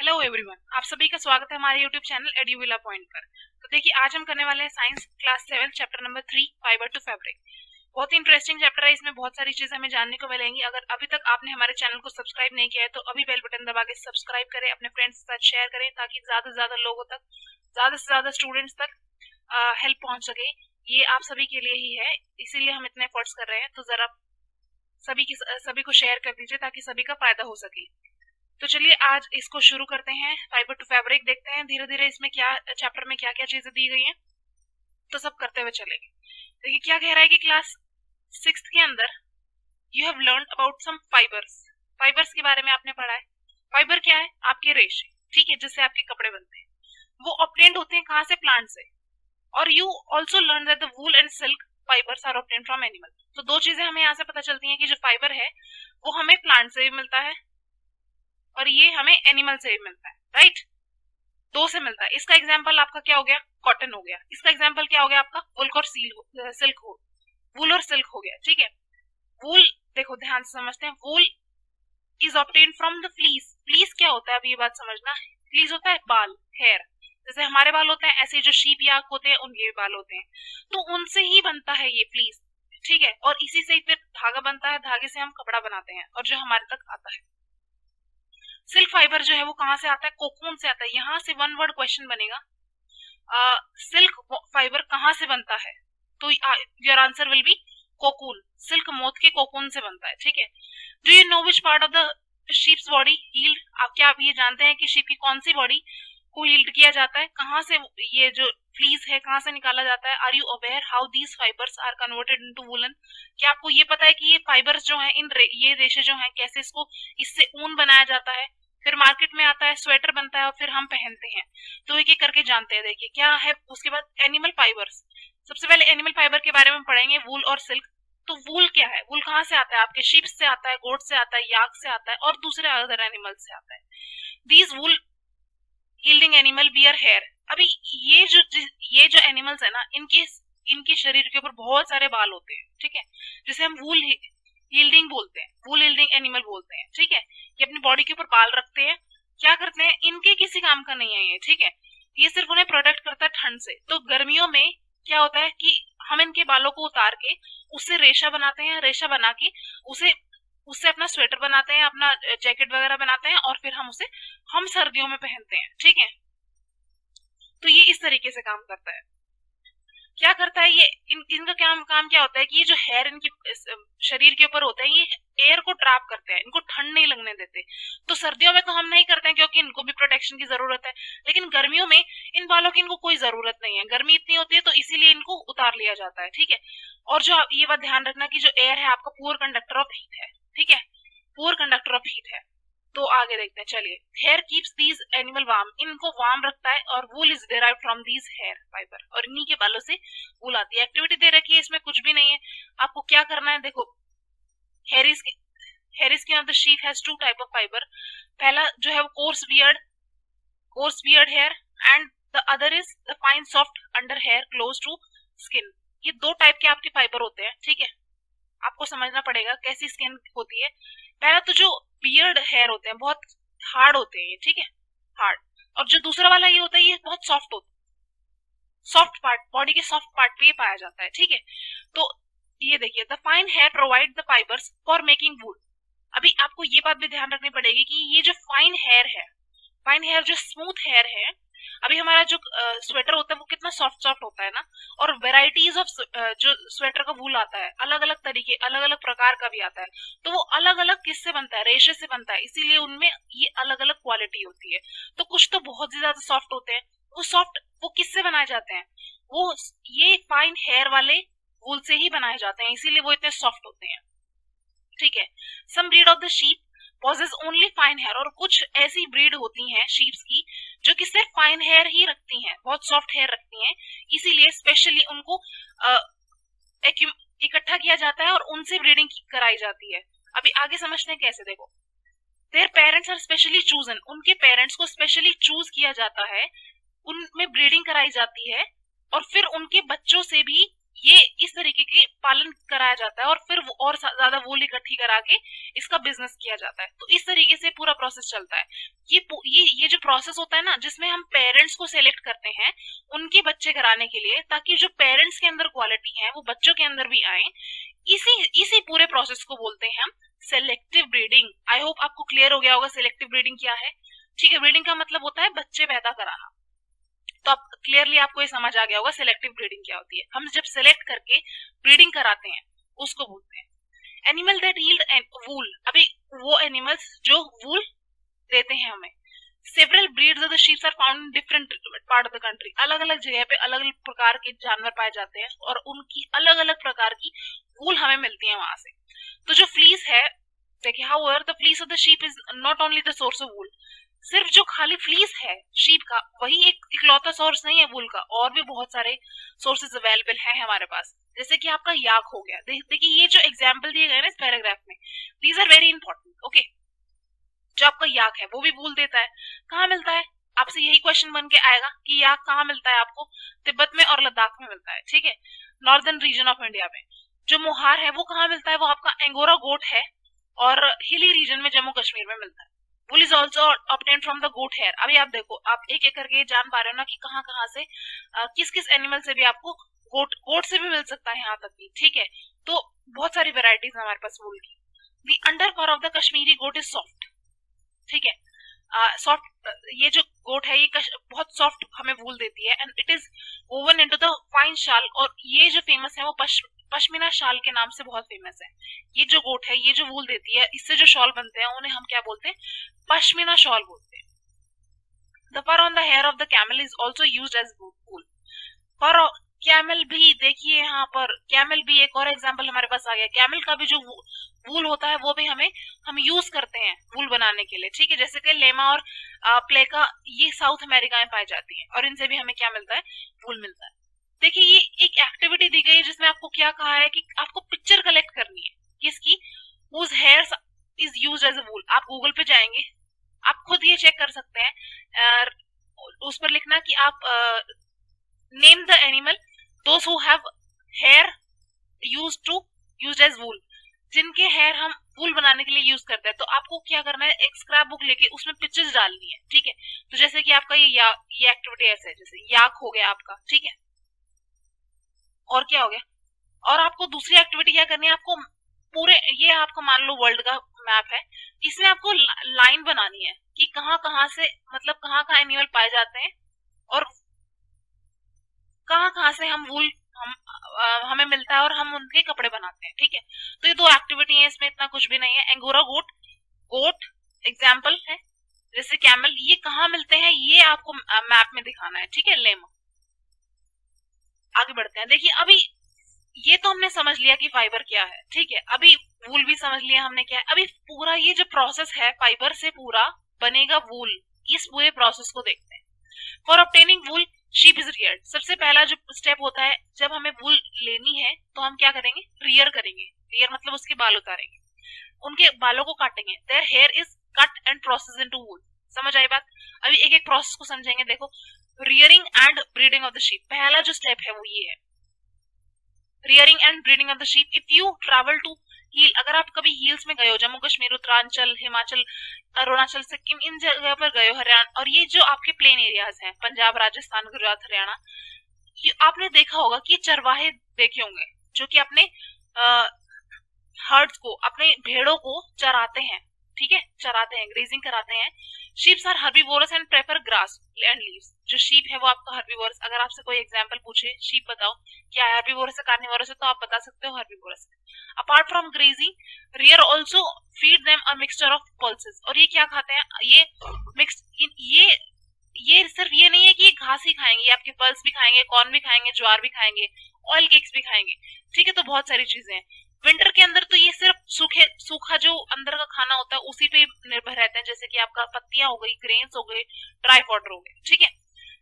Hello everyone, आप सभी का स्वागत है हमारे यूट्यूब चैनल एड्यूविला पॉइंट पर। तो देखिए, आज हम करने वाले हैं science class 7 chapter number 3 fibre to fabric. बहुत ही इंटरेस्टिंग चैप्टर है, इसमें बहुत सारी चीजें हमें जानने को मिलेंगी। अगर अभी तक आपने हमारे चैनल को सब्सक्राइब नहीं किया है तो अभी बेल बटन दबा के सब्सक्राइब करें, अपने फ्रेंड्स के साथ शेयर करें ताकि ज्यादा से ज्यादा लोगों तक, ज्यादा से ज्यादा स्टूडेंट्स तक हेल्प पहुंच सके। ये आप सभी के लिए ही है, इसीलिए हम इतने एफर्ट्स कर रहे हैं। तो जरा सभी को शेयर कर दीजिए ताकि सभी का फायदा हो सके। तो चलिए आज इसको शुरू करते हैं। फाइबर टू फैब्रिक देखते हैं धीरे धीरे इसमें क्या चैप्टर में क्या क्या चीजें दी गई हैं, तो सब करते हुए चलेंगे। देखिए क्या कह रहा है कि क्लास 6 के अंदर you have learn about some fibres. Fibres के बारे में आपने पढ़ा है। फाइबर क्या है? आपके रेशे, ठीक है, जिससे आपके कपड़े बनते हैं। वो ऑब्टेन्ड होते हैं कहाँ से? प्लांट से। और you also learn that the wool and silk fibres are obtained from animal. तो दो चीजें हमें यहाँ से पता चलती हैं कि जो फाइबर है वो हमें प्लांट से भी मिलता है और ये हमें एनिमल से भी मिलता है, राइट? दो से मिलता है। इसका एग्जाम्पल आपका क्या हो गया? कॉटन हो गया। इसका एग्जाम्पल क्या हो गया आपका? वुल और सिल्क हो, वूल और सिल्क हो गया, ठीक है। वूल देखो ध्यान से समझते हैं। वूल is obtained from the fleece. Fleece क्या होता है? अब ये बात समझना है। फ्लीस होता है बाल, हेयर। जैसे हमारे बाल होते हैं ऐसे जो शीप याक होते हैं उनके भी बाल होते हैं, तो उनसे ही बनता है ये फ्लीस, ठीक है। और इसी से फिर धागा बनता है, धागे से हम कपड़ा बनाते हैं और जो हमारे तक आता है। सिल्क फाइबर जो है वो कहाँ से आता है? कोकून से आता है। यहाँ से वन वर्ड क्वेश्चन बनेगा, सिल्क फाइबर कहाँ से बनता है? तो your answer will be cocoon. Silk moth के कोकून से बनता है, ठीक है। Do you know which part of the sheep's body healed? आप क्या ये जानते हैं कि शीप की कौन सी बॉडी को हील्ड किया जाता है? कहाँ से ये जो फ्लीस है कहाँ से निकाला जाता है? Are you aware how these fibres are converted into woollen? क्या आपको ये पता है कि ये फाइबर्स जो हैं, ये रेशे जो हैं, कैसे इसको इससे ऊन बनाया जाता है, फिर मार्केट में आता है, स्वेटर बनता है और फिर हम पहनते हैं। तो एक एक करके जानते हैं। देखिए क्या है। उसके बाद एनिमल फाइबर्स। सबसे पहले एनिमल फाइबर के बारे में पढ़ेंगे, वूल और सिल्क। तो वूल क्या है? वूल कहाँ से आता है? आपके शीप से आता है, गोट से आता है, याक से आता है और दूसरे अदर एनिमल से आता है। These wool yielding animal bear hair. अभी ये जो एनिमल्स है ना, इनके शरीर के ऊपर बहुत सारे बाल होते हैं, ठीक है, जिसे हम वूल यील्डिंग बोलते हैं, वूल यील्डिंग एनिमल बोलते हैं, ठीक है। ये अपनी बॉडी के ऊपर बाल रखते हैं। क्या करते हैं? इनके किसी काम का नहीं है ये, ठीक है। ये सिर्फ उन्हें प्रोटेक्ट करता है ठंड से। तो गर्मियों में क्या होता है कि हम इनके बालों को उतार के उससे रेशा बनाते हैं, रेशा बना के उससे अपना स्वेटर बनाते हैं, अपना जैकेट वगैरह बनाते हैं और फिर हम सर्दियों में पहनते हैं, ठीक है। तो ये इस तरीके से काम करता है। क्या करता है ये? इनका काम क्या होता है कि ये जो हेयर इनकी शरीर के ऊपर होते हैं, ये एयर को ट्रैप करते हैं, इनको ठंड नहीं लगने देते। तो सर्दियों में तो हम नहीं करते हैं क्योंकि इनको भी प्रोटेक्शन की जरूरत है, लेकिन गर्मियों में इन बालों की इनको कोई जरूरत नहीं है। गर्मी इतनी होती है तो इसीलिए इनको उतार लिया जाता है, ठीक है। और जो ये बात ध्यान रखना कि जो एयर है आपका पुअर कंडक्टर ऑफ हीट है, ठीक है, पुअर कंडक्टर ऑफ हीट है। तो आगे देखते हैं, चलिए। Hair keeps these animal warm. इनको वार्म रखता है और wool is derive from these hair fibre. और इन्हीं के बालों से वूल आती है। एक्टिविटी दे रखी है, इसमें कुछ भी नहीं है। आपको क्या करना है? देखो, hair skin of the sheep has two type of fibre. पहला जो है वो coarse beard hair and the other is the fine soft under hair close to skin. ये दो टाइप के आपके फाइबर होते हैं, ठीक है। आपको समझना पड़ेगा कैसी स्किन होती है। पहला तो जो बियर्ड हेयर होते हैं बहुत हार्ड होते हैं, ठीक है, हार्ड। और जो दूसरा वाला ये होता है ये बहुत सॉफ्ट होता है। सॉफ्ट पार्ट, बॉडी के सॉफ्ट पार्ट पे ये पाया जाता है, ठीक है। तो ये देखिए, the fine hair provide the fibres for making wool. अभी आपको ये बात भी ध्यान रखनी पड़ेगी कि ये जो फाइन हेयर जो स्मूथ हेयर है, अभी हमारा जो स्वेटर होता है वो कितना सॉफ्ट होता है ना। और वेराइटीज ऑफ जो स्वेटर का वूल आता है, अलग अलग तरीके, अलग अलग प्रकार का भी आता है। तो वो अलग अलग किससे बनता है? रेशे से बनता है, इसीलिए उनमें ये अलग अलग क्वालिटी होती है। तो कुछ तो बहुत ही ज्यादा सॉफ्ट होते हैं। वो किससे बनाए जाते हैं? वो ये फाइन हेयर वाले वूल से ही बनाए जाते हैं, इसीलिए वो इतने सॉफ्ट होते हैं, ठीक है। Some breed of the sheep possess only fine hair. और कुछ ऐसी ब्रीड होती हैं शीप्स की जो कि सिर्फ फाइन हेयर ही रखती हैं, बहुत सॉफ्ट हेयर रखती हैं, इसीलिए स्पेशली उनको इकट्ठा किया जाता है और उनसे ब्रीडिंग कराई जाती है। अभी आगे समझते हैं कैसे। देखो, their parents are specially chosen. उनके पेरेंट्स को स्पेशली चूज किया जाता है, उनमें ब्रीडिंग कराई जाती है और फिर उनके बच्चों से भी ये इस तरीके के पालन कराया जाता है और फिर वो और ज्यादा वूल इकट्ठी करा के इसका बिजनेस किया जाता है। तो इस तरीके से पूरा प्रोसेस चलता है। ये जो प्रोसेस होता है ना जिसमें हम पेरेंट्स को सिलेक्ट करते हैं उनके बच्चे कराने के लिए, ताकि जो पेरेंट्स के अंदर क्वालिटी है वो बच्चों के अंदर भी आए, इसी पूरे प्रोसेस को बोलते हैं हम सेलेक्टिव ब्रीडिंग। आई होप आपको क्लियर हो गया होगा सेलेक्टिव ब्रीडिंग क्या है। ठीक है, ब्रीडिंग का मतलब होता है बच्चे पैदा कराना। तो अब क्लियरली आपको ये समझ आ गया होगा सेलेक्टिव ब्रीडिंग क्या होती है। हम जब सेलेक्ट करके ब्रीडिंग कराते हैं उसको बोलते हैं एनिमल दैट यील्ड वूल। अभी वो एनिमल्स जो वूल देते हैं हमें। Several breeds of the sheeps are found in different part of the country. अलग अलग जगह पे अलग अलग प्रकार के जानवर पाए जाते हैं और उनकी अलग अलग प्रकार की वूल हमें मिलती है वहां से। तो जो फ्लीस है, देखिए however the fleece of the sheep is not only the source of wool. सिर्फ जो खाली फ्लीस है शीप का वही एक इकलौता सोर्स नहीं है वूल का, और भी बहुत सारे सोर्सेज अवेलेबल है हमारे पास। जैसे कि आपका याक हो गया। देखिए ये जो एग्जाम्पल दिए गए ना इस पैराग्राफ में, these are very important. Okay, जो आपका याक है वो भी वूल देता है। कहाँ मिलता है? आपसे यही क्वेश्चन बन के आएगा कि याक कहाँ मिलता है आपको? तिब्बत में और लद्दाख में मिलता है। ठीक है, नॉर्दर्न रीजन ऑफ इंडिया में। जो मोहार है वो कहाँ मिलता है? वो आपका एंगोरा गोट है और हिली रीजन में जम्मू कश्मीर में मिलता है। Wool is also obtained from the goat hair. अभी आप देखो, आप एक एक करके जान पा रहे हो ना कि कहाँ कहाँ से किस किस एनिमल से भी आपको गोट से भी मिल सकता है यहाँ तक भी। ठीक है, तो बहुत सारी वेराइटीज है हमारे पास वूल की। The under fur of the Kashmiri goat is soft. ठीक है, सॉफ्ट ये जो गोट है ये बहुत सॉफ्ट हमें वूल देती है and it is woven into the fine shawl. और ये जो फेमस है वो पश्मीना शाल के नाम से बहुत फेमस है। ये जो गोट है ये जो वूल देती है इससे जो शॉल बनते हैं उन्हें हम क्या बोलते हैं? पश्मीना शॉल बोलते हैं। The fur on the hair of the camel is also used as wool. Fur camel भी, देखिए यहाँ पर कैमल भी एक और एग्जाम्पल हमारे पास आ गया। कैमल का भी जो वूल होता है वो भी हम यूज करते हैं वूल बनाने के लिए। ठीक है, जैसे कि लेमा और प्लेका ये साउथ अमेरिका में पाई जाती है और इनसे भी हमें क्या मिलता है? वूल मिलता है। देखिए ये एक एक्टिविटी दी गई है जिसमें आपको क्या कहा है कि आपको पिक्चर कलेक्ट करनी है किसकी? whose hairs is used as a wool। आप गूगल पे जाएंगे, आप खुद ये चेक कर सकते हैं, उस पर लिखना कि आप name the animal those who have hair used as wool. जिनके हेयर हम वूल बनाने के लिए यूज करते हैं। तो आपको क्या करना है? एक स्क्रैप बुक लेके उसमें पिक्चर्स डालनी है। ठीक है, तो जैसे कि आपका ये एक्टिविटी ऐसे है, जैसे याक हो गया आपका। ठीक है, और क्या हो गया? और आपको दूसरी एक्टिविटी क्या करनी है? आपको पूरे, ये आपका मान लो वर्ल्ड का मैप है, इसमें आपको लाइन बनानी है कि कहाँ कहाँ से, मतलब कहाँ कहाँ एनिमल पाए जाते हैं और कहाँ कहाँ से हम वूल हमें मिलता है और हम उनके कपड़े बनाते हैं। ठीक है, तो ये दो एक्टिविटी है, इसमें इतना कुछ भी नहीं है। एंगोरा गोट एग्जाम्पल है, जैसे कैमल, ये कहाँ मिलते हैं ये आपको मैप में दिखाना है। ठीक है, लेमा। आगे बढ़ते हैं। देखिए अभी ये तो हमने समझ लिया कि फाइबर क्या है। ठीक है, अभी वूल भी समझ लिया हमने क्या है। अभी पूरा ये जो प्रोसेस है फाइबर से पूरा बनेगा वूल, इस पूरे प्रोसेस को देखते हैं। For obtaining wool sheep is Rudyard. सबसे पहला जो स्टेप होता है, जब हमें वूल लेनी है तो हम क्या करेंगे? रियर करेंगे। रियर मतलब उसके बाल उतारेंगे, उनके बालों को काटेंगे। Their hair is cut and process into wool. समझ आई बात? अभी एक एक प्रोसेस को समझेंगे। देखो, rearing and breeding of the sheep, पहला जो स्टेप है वो ये है, rearing and breeding of the sheep. If you travel to hill, अगर आप कभी हिल्स में गए हो, जम्मू कश्मीर, उत्तरांचल, हिमाचल, अरुणाचल, सिक्किम, इन जगह पर गए हो, हरियाणा, और ये जो आपके प्लेन एरियाज हैं, पंजाब, राजस्थान, गुजरात, हरियाणा, आपने देखा होगा कि चरवाहे देखे होंगे जो कि अपने हर्ड्स को, अपने भेड़ों को चराते हैं। ठीक है, चराते हैं, ग्रेजिंग कराते हैं। Sheeps are herbivorous and prefer grass and leaves. जो शीप है वो आपका हर्बीवोरस। अगर आपसे कोई एग्जांपल पूछे, शीप बताओ क्या है, हर्बीवोरस है कार्निवोरस है, तो आप बता सकते हो herbivorous. Apart from grazing, rear also feed them a mixture of pulses. और ये क्या खाते हैं? ये मिक्स, ये सिर्फ ये नहीं है कि ये घास ही खाएंगे, ये आपके पल्स भी खाएंगे, कॉर्न भी खाएंगे, ज्वार भी खाएंगे, ऑयल केक्स भी खाएंगे। ठीक है, तो बहुत सारी चीजें हैं। विंटर के अंदर तो ये सिर्फ सूखा जो अंदर का खाना होता है उसी पे निर्भर रहते हैं, जैसे कि आपका पत्तियां हो गई, ग्रेन्स हो गए, ड्राई फॉडर हो गए। ठीक है,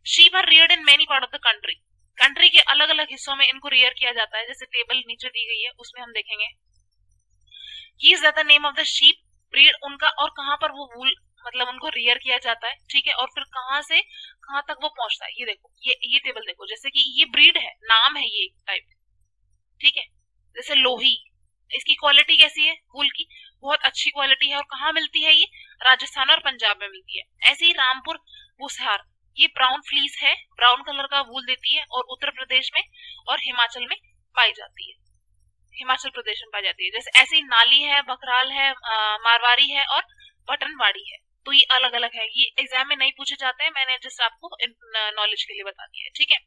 sheep are reared in many part of the country. Country के अलग अलग हिस्सों में इनको रियर किया जाता है। जैसे टेबल नीचे दी गई है उसमें हम देखेंगे he is the name of the sheep, breed उनका, और कहाँ पर वो वूल, मतलब उनको रियर किया जाता है। ठीक है, और फिर कहाँ से कहाँ तक वो पहुंचता है। ये देखो, ये टेबल देखो, जैसे कि ये ब्रीड है, नाम है ये टाइप। ठीक है, जैसे लोही, इसकी क्वालिटी कैसी है? वूल की बहुत अच्छी क्वालिटी है। और कहाँ मिलती है ये? राजस्थान और पंजाब में मिलती है। ऐसे ही रामपुर भूसार, ये ब्राउन फ्लीस है, ब्राउन कलर का वूल देती है और उत्तर प्रदेश में और हिमाचल में पाई जाती है, हिमाचल प्रदेश में पाई जाती है। जैसे ऐसी नाली है, बकराल है, मारवाड़ी है और बटनवाड़ी है। तो ये अलग अलग है, ये एग्जाम में नहीं पूछे जाते हैं, मैंने जस्ट आपको नॉलेज के लिए बता दिया है, ठीक है।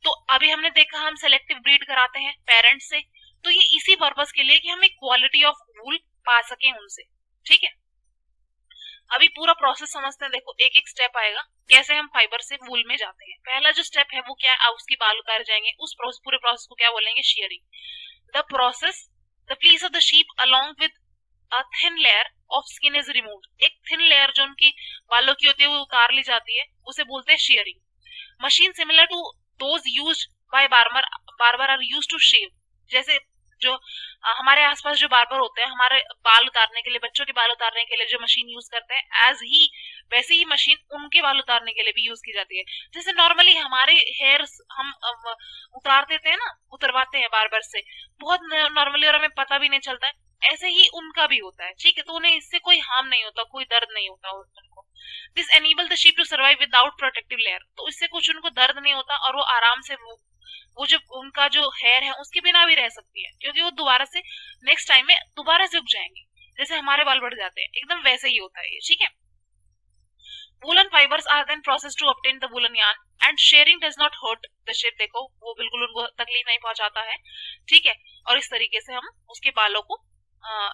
तो अभी हमने देखा हम सेलेक्टिव ब्रीड कराते हैं पेरेंट्स से, तो ये इसी पर्पस के लिए कि हम एक क्वालिटी ऑफ वूल पा सकें उनसे, ठीक है। अभी पूरा प्रोसेस समझते हैं, देखो एक एक स्टेप आएगा कैसे हम फाइबर से वूल में जाते हैं। पहला जो स्टेप है वो क्या है, उसके बाल उतारे जाएंगे, उस पूरे प्रोसेस को क्या बोलेंगे, shearing। The process, the piece of the sheep along with a thin layer of skin is removed. एक थिन लेयर जो उनकी बालों की होती है वो उतार ली जाती है, उसे बोलते हैं shearing। Machine similar to those used by barber are used to shave. जैसे जो हमारे आसपास जो बार्बर होते हैं, हमारे बाल उतारने के लिए, बच्चों के बाल उतारने के लिए जो मशीन यूज करते हैं, एज ही वैसे ही मशीन उनके बाल उतारने के लिए भी यूज की जाती है। जैसे नॉर्मली हमारे हेयर्स हम उतार देते हैं ना, उतरवाते हैं बार्बर से, बहुत नॉर्मली और हमें पता भी नहीं चलता है, ऐसे ही उनका भी होता है, ठीक है। तो उन्हें इससे कोई हार्म नहीं होता, कोई दर्द नहीं होता उनको। This enable the sheep to survive without protective layer. तो इससे कुछ उनको दर्द नहीं होता और वो आराम से वो जो उनका जो हेयर है उसके बिना भी रह सकती है, क्योंकि वो दोबारा से नेक्स्ट टाइम में दोबारा से उग जाएंगे, जैसे हमारे बाल बढ़ जाते हैं, एकदम वैसे ही होता है ये, ठीक है। Woollen fibres are then process to obtain the woollen yarn and shearing does not hurt the sheep. देखो वो बिल्कुल उनको तकलीफ नहीं पहुंचाता है, ठीक है। और इस तरीके से हम उसके बालों को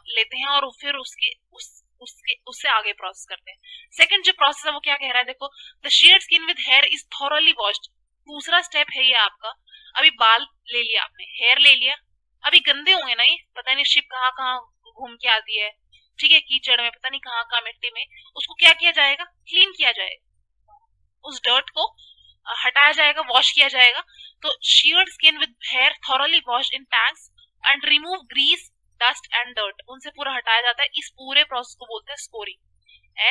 लेते हैं और फिर उससे आगे प्रोसेस करते हैं। सेकंड जो प्रोसेस है वो क्या कह रहा है, देखो the shared skin with here is thoroughly washed. दूसरा स्टेप है ये आपका। अभी बाल ले लिया आपने, हेयर ले लिया, अभी गंदे होंगे ना, ये पता नहीं शिप कहाँ कहाँ घूम के आती है, ठीक है, कीचड़ में, पता नहीं कहाँ कहाँ मिट्टी में, उसको क्या किया जाएगा, क्लीन किया जाएगा, उस डर्ट को हटाया जाएगा, वॉश किया जाएगा। तो sheared skin with hair thoroughly washed in tanks and remove grease, dust and dirt, उनसे पूरा हटाया जाता है। इस पूरे प्रोसेस को बोलते हैं scoring,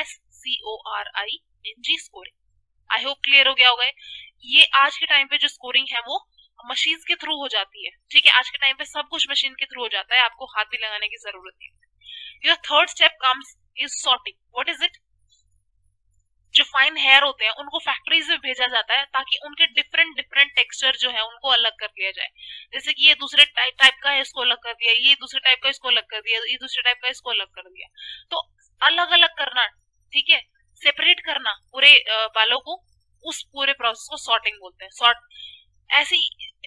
SCORING, scoring. I hope clear हो गया होगा। ये आज के टाइम पे जो स्कोरिंग है वो मशीन के थ्रू हो जाती है, ठीक है। आज के टाइम पे सब कुछ मशीन के थ्रू हो जाता है, आपको हाथ भी लगाने की जरूरत नहीं। Your third step comes is sorting. What is it? जो फाइन हेयर होते हैं उनको फैक्ट्रीज में भेजा जाता है ताकि उनके डिफरेंट डिफरेंट टेक्सचर जो है उनको अलग कर लिया जाए। जैसे कि ये दूसरे टाइप का है, इसको अलग कर दिया, ये दूसरे टाइप का, इसको अलग कर दिया, ये दूसरे टाइप का, इसको अलग कर दिया। तो अलग अलग करना, ठीक है, सेपरेट करना पूरे बालों को, उस पूरे प्रोसेस को सॉर्टिंग बोलते हैं। सॉर्ट ऐसे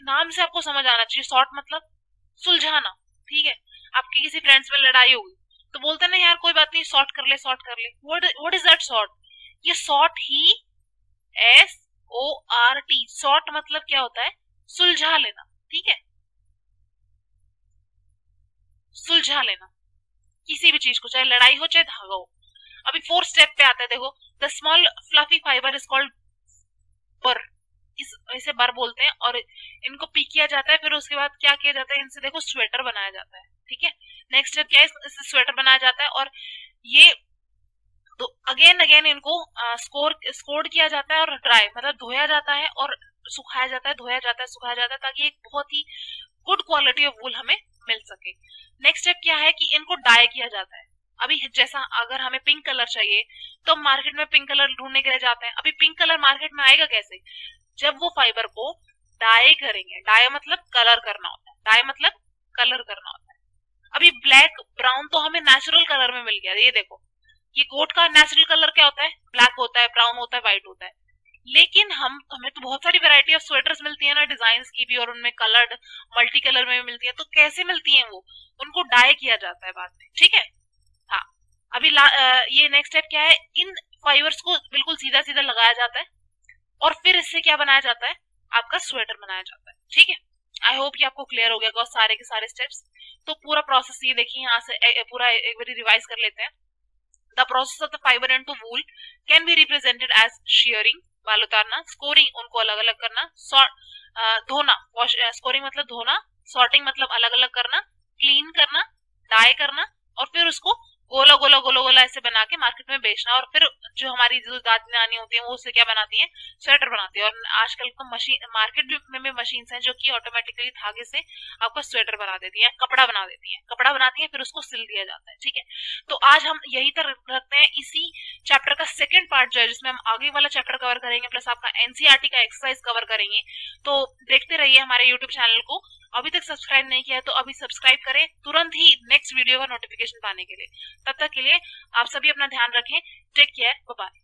नाम से आपको समझ आना चाहिए, सॉर्ट मतलब सुलझाना, ठीक है। आपकी किसी फ्रेंड्स में लड़ाई होगी तो बोलते ना यार कोई बात नहीं, सॉर्ट कर ले, सॉर्ट कर ले। What is that sort? ये सॉर्ट ही, SORT, सॉर्ट मतलब क्या होता है, सुलझा लेना, ठीक है, सुलझा लेना किसी भी चीज को, चाहे लड़ाई हो चाहे धागा हो। अभी फोर्थ स्टेप पे आता है, देखो the small fluffy fibre is called बर, इसे बर बोलते हैं, और इनको पीक किया जाता है। फिर उसके बाद क्या किया जाता है, इनसे देखो स्वेटर बनाया जाता है, ठीक है। नेक्स्ट स्टेप क्या है, इससे स्वेटर बनाया जाता है और ये तो अगेन अगेन इनको स्कोर्ड किया जाता है और ड्राई मतलब धोया जाता है और सुखाया जाता है, धोया जाता है, सुखाया जाता है, ताकि एक बहुत ही गुड क्वालिटी ऑफ वूल हमें मिल सके। नेक्स्ट स्टेप क्या है कि इनको डाई किया जाता है। अभी जैसा अगर हमें पिंक कलर चाहिए तो मार्केट में पिंक कलर ढूंढने के लिए जाते हैं। अभी पिंक कलर मार्केट में आएगा कैसे, जब वो फाइबर को डाई करेंगे। डाई मतलब कलर करना होता है, डाई मतलब कलर करना होता है। अभी ब्लैक ब्राउन तो हमें नेचुरल कलर में मिल गया, ये देखो ये कोट का नेचुरल कलर क्या होता है, ब्लैक होता है, ब्राउन होता है, व्हाइट होता है। लेकिन हमें तो बहुत सारी वैरायटी ऑफ स्वेटर्स मिलती है ना, डिजाइन की भी, और उनमें कलर्ड मल्टी कलर में भी मिलती है। तो कैसे मिलती है वो, उनको डाई किया जाता है बाद में, ठीक है। हाँ, अभी ये नेक्स्ट स्टेप क्या है, इन फाइबर्स को बिल्कुल सीधा सीधा लगाया जाता है और फिर इससे क्या बनाया जाता है, आपका स्वेटर बनाया जाता है, ठीक है। आई होप ये आपको क्लियर हो गया सारे के सारे स्टेप्स। तो पूरा प्रोसेस ये देखिए, यहाँ से पूरा एक बार रिवाइज कर लेते हैं। The process of the fiber into wool can be represented as shearing, बाल उतारना, scoring, उनको अलग अलग करना, धोना, scoring मतलब धोना, sorting मतलब अलग अलग करना, clean करना, dye करना और फिर उसको गोला गोला गोला गोला ऐसे बना के मार्केट में बेचना, और फिर जो हमारी जो दादी नानी होती है वो उससे क्या बनाती है, स्वेटर बनाती है। और आजकल तो मशीन मार्केट में मशीन है जो कि ऑटोमेटिकली धागे से आपका स्वेटर बना देती है, कपड़ा बना देती है, कपड़ा बनाती है फिर उसको सिल दिया जाता है। ठीक है, तो आज हम यही तक रखते हैं। इसी चैप्टर का सेकंड पार्ट जो है जिसमें हम आगे वाला चैप्टर कवर करेंगे प्लस आपका एनसीईआरटी का एक्सरसाइज कवर करेंगे। तो देखते रहिए हमारे यूट्यूब चैनल को। अभी तक सब्सक्राइब नहीं किया है तो अभी सब्सक्राइब करें तुरंत ही नेक्स्ट वीडियो का नोटिफिकेशन पाने के लिए। तब तक के लिए आप सभी अपना ध्यान रखें। Take care, bye bye.